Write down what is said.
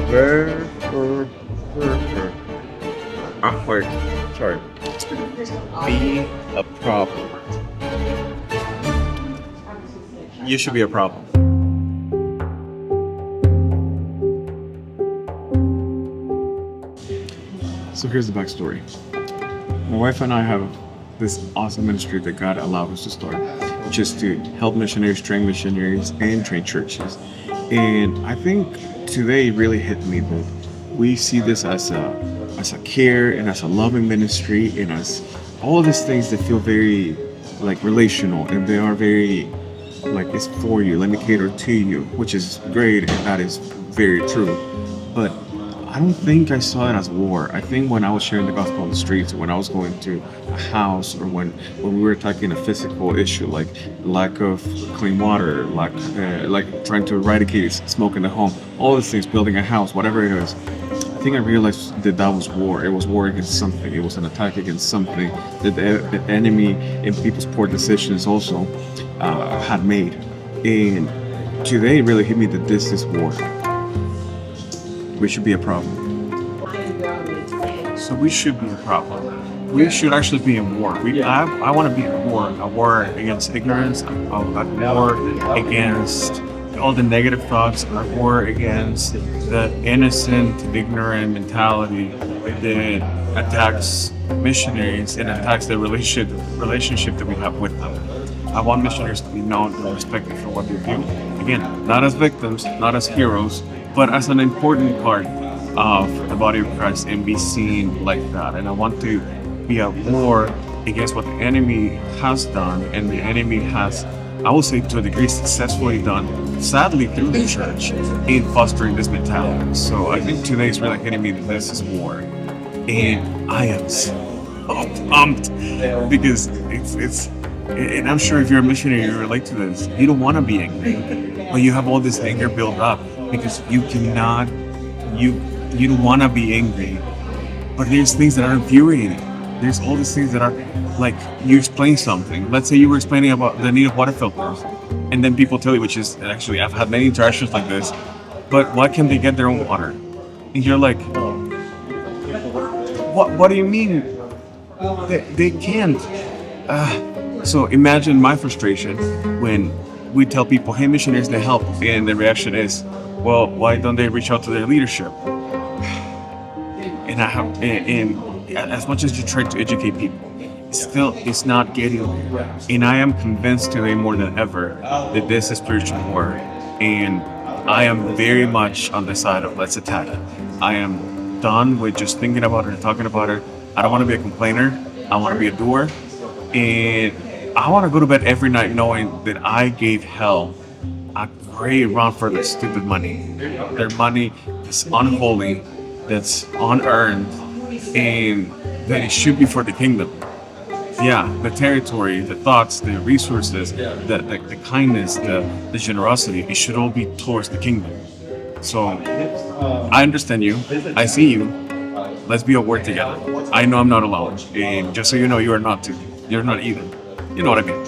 Ver- ver- ver- Awkward. Sorry. Be a problem. You should be a problem. So here's the backstory. My wife and I have this awesome ministry that God allowed us to start, which is to help missionaries, and train churches. And I think today really hit me that we see this as a care and as a loving ministry and as all these things that feel very like relational, and they are very like it's for you, let me cater to you, which is great and that is very true. But I don't think I saw it as war. I think when I was sharing the gospel on the streets, or when I was going to a house, or when we were tackling a physical issue like lack of clean water, like trying to eradicate smoke in the home, all these things, building a house, whatever it is, I think I realized that that was war. It was war against something. It was an attack against something that the enemy and people's poor decisions also had made. And today it really hit me that this is war. We should be a problem. So we should be a problem. We should actually be in war. I want to be in a war against ignorance, a war against all the negative thoughts, a war against the innocent, ignorant mentality that attacks missionaries and attacks the relationship that we have with them. I want missionaries to be known and respected for what they do. Again, not as victims, not as heroes, but as an important part of the body of Christ and be seen like that. And I want to be a war against what the enemy has done, and the enemy has, I will say to a degree, successfully done, sadly through the church, in fostering this mentality. So I think today is really hitting me that this is war. And I am so pumped because it's and I'm sure if you're a missionary, you relate to this. You don't want to be angry, but you have all this anger built up because you don't want to be angry, but there's things that are infuriating. There's all these things that are like, you explain something. Let's say you were explaining about the need of water filters, and then people tell you, which is actually, I've had many interactions like this, but why can't they get their own water? And you're like, what do you mean? They can't. So imagine my frustration when we tell people, hey, missionaries, they help, and the reaction is, well, why don't they reach out to their leadership? And as much as you try to educate people, it's not getting there. And I am convinced today more than ever that this is spiritual war. And I am very much on the side of let's attack it. I am done with just thinking about it and talking about it. I don't want to be a complainer. I want to be a doer. And I want to go to bed every night knowing that I gave hell a great run for their stupid money. Their money is unholy, that's unearned, and that it should be for the kingdom. Yeah, the territory, the thoughts, the resources, the kindness, the generosity, it should all be towards the kingdom. So I understand you. I see you. Let's be at work together. I know I'm not alone. And just so you know, you're not either. You know what I mean?